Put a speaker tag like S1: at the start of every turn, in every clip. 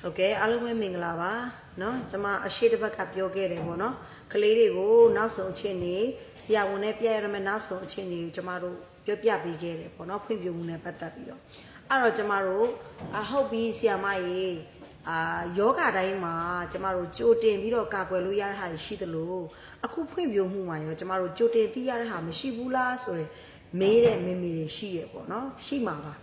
S1: Okay အားလုံးပဲမင်္ဂလာပါเนาะကျွန်မအရှိတစ်ပတ်ကပြောခဲ့တယ်ပေါ့เนาะကလေးတွေကိုနောက်ဆုံးအချိန်နေဆရာဝန်နဲ့ပြရမယ်နောက်ဆုံးအချိန်နေကျွန်မတို့ပြောပြပေးခဲ့တယ်ပေါ့เนาะဖွင့်ပြမှုနဲ့ပတ်သက်ပြီးတော့အဲ့တော့ကျွန်မတို့ဟုတ်ပြီဆရာမရေယောဂတိုင်းမှာကျွန်မတို့ကြိုတင်ပြီးတော့ကာကွယ်လို့ရတဲ့ဟာရှိသလိုအခုဖွင့်ပြမှုမှာရောကျွန်မတို့ကြိုတင်သိရတဲ့ဟာမရှိဘူးလားဆိုရင်မေးတဲ့မိမိတွေရှိရပေါ့เนาะရှိမှာပါ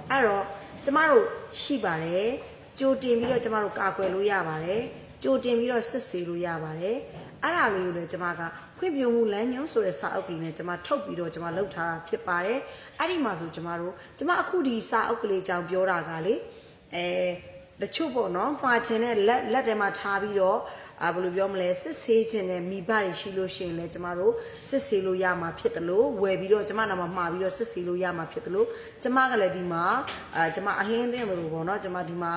S1: အဲ့တော့ကျွန်မတို့ရှိပါတယ်ကြိုတင်ပြီးတော့ကျမတို့ကာကွယ်လို့ရပါတယ်ကြိုတင်ပြီးတော့စစ်ဆေးလို့ရပါတယ်အဲ့ဒါလေးကိုလည်းကျမကဖွင့်ပြမှုလမ်းညွှန်ဆိုတဲ့စာအုပ်ကလေးနဲ့ကျမထုတ်ပြီးတော့ကျမလုပ်ထားတာဖြစ်ပါတယ်အဲ့ဒီမှာဆိုကျမအခုဒီစာအုပ်ကလေးအကြောင်းပြောတာကလေတချို့ပေါ့နော်မှားခြင်းနဲ့လက်ထဲမှာထားပြီးတော့ဘယ်လိုပြောမလဲစစ်ဆေးခြင်းနဲ့မိဘတွေရှိလို့ရှိရင်လည်းကျမတို့စစ်ဆေးလို့ရမှာဖြစ်တယ်လို့ဝယ်ပြီးတော့ကျမနာမှာပြီးတော့စစ်ဆေးလို့ရမှာဖြစ်တယ်လို့ကျမကလည်းဒီမှာကျမအလင်းသိတယ်လို့ပေါ့နော်ကျမဒီမှာ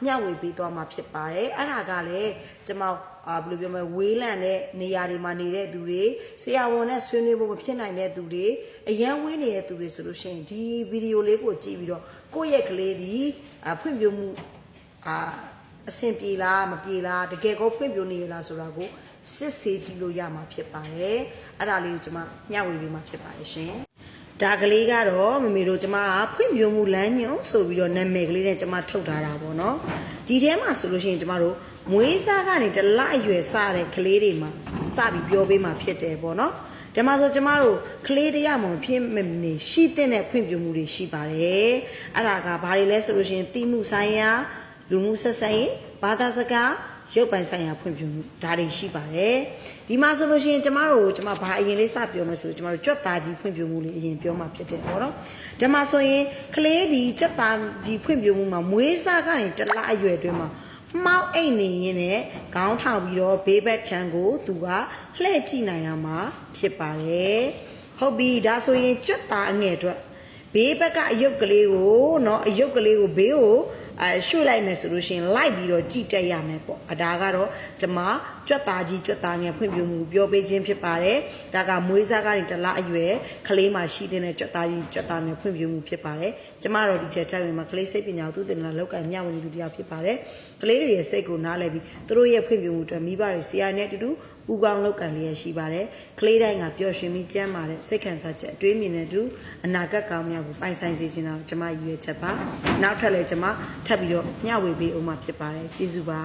S1: မျှဝေပေးသွားမှာဖြစ်ပါတယ်အဲ့ဒါကလည်းကျမဘယ်လိုပြောမလဲဝေးလံတဲ့နေရာတွေမှာနေတဲ့သူတွေဆရာဝန်နဲ့ဆွေးနွေးဖို့မဖြစ်နိုင်တဲ့သူတွေအရန်ဝေးနေတဲ့သူတွေဆိုလို့ရှိရင်ဒီဗီဒီယိုလေးကိုကြည့်ပြီးတော့ကိုယ့်ရဲ့ကလေးဒီဖွင့်ပြမှုအဆင်ပြေလားမပြေလားတကယ်ကိုဖွင့်ပြနေရလားဆိုတာကိုစစ်ဆေးကြည့်လို့ရမှာဖြစ်ပါတယ်အဲ့ဒါလေးကိုကျွန်မမျှဝေပေးမှာဖြစ်ပါတယ်ရှင်ဒါကလေးကတော့မမေတို့ကျွန်မဖွင့်ပြမှုလမ်းညွှန်ဆိုပြီးတော့နာမည်ကလေးနဲ့ကျွန်မထုတ်ထားတာပေါ့နော်ဒီထဲမှာဆိုလို့ရှိရင်ကျွန်မတို့မွေးစားကနေတလအရွယ်စတဲ့ကလေးတွေမှာစပြီးပြောပေးမှာဖြစ်တယ်ပေါ့နော်ဒီမှာဆိုကျမတို့ကလေးတရားမှဖြစ်နေရှိတဲ့ဖွင့်ပြမှုတွေရှိပါတယ်အဲ့ဒါကဘာတွေလဲဆိုလို့ရှိရင်တိမှုဆိုင်ရာလူမှုဆက်ဆံရေးဘာသာစကားရုပ်ပိုင်ဆိုင်ရာဖွင့်ပြမှုဒါတွေရှိပါတယ်ဒီမှာဆိုလို့ရှိရင်ကျမဘာအရင်လေးစပြောမယ်ဆိုကျမတို့ကြွက်သားကြီးဖွင့်ပြမှုလေးအရင်ပြောမှဖြစ်တယ်ပေါ့နော်ဒီမှာဆိုရင်ကလေးဒီကြွက်သားကြီးဖွင့်ပြမှုမှာမွေးစားကနေတလအရွယ်အတွင်းမှာမှောက်အိတ်နေရင်းနဲ့ခေါင်းထောင်ပြီးတော့ဘေးဘက်ချမ်းကိုသူကလှည့်ကြည့်နိုင်ရမှာဖြစ်ပါတယ်ဟုတ်ပြီဒါဆိုရင်ကြွက်သားအငယ်အတွက်ဘေးဘက်ကအယုတ်ကလေးကိုเนาะအယုတ်ကလေးကိုဘေးကိုရွှေ့လိုက်မယ်ဆိုလို့ရှိရင်လိုက်ပြီးတော့ကြည့်တက်ရမယ်ပေါ့ဒါကတော့ကျမကြွက်သားကြီးကြွက်သားငယ်ဖွင့်ပြမှုပြောပေးခြင်းဖြစ်ပါတယ်ဒါကမွေးစားကနေတလားအရွယ်ကလေးမှရှိတဲ့ကြွက်သားကြီးကြွက်သားငယ်ဖွင့်ပြမှုဖြစ်ပါတယ်ကျမတို့ဒီချက်ထိုင်မှာကလေးစိတ်ပညာကိုသူတင်လာလောက်ကမျှဝေသူတရားဖြစ်ပါတယ်ကလေးတွေရဲ့စိတ်ကိုနားလည်ပြီးသူတို့ရဲ့ဖွင့်ပြမှုအတွက်မိဘတွေဆရာနဲ့အတူတူပူပေါင်းလောက်ကန်လျက်ရှိပါတယ်ကလေးတိုင်းကပျော်ရွှင်ပြီးကျန်းမာတဲ့စိတ်ခံစားချက်အတွေးမြင်တဲ့သူအနာဂတ်ကောင်းများကိုပိုင်ဆိုင်စေချင်တာကျမရည်ရွယ်ချက်ပါနောက်ထပ်လည်းကျမထပ်ပြီးတော့မျှဝေပေးအောင်မှာဖြစ်ပါတယ်ကျေးဇူးပါ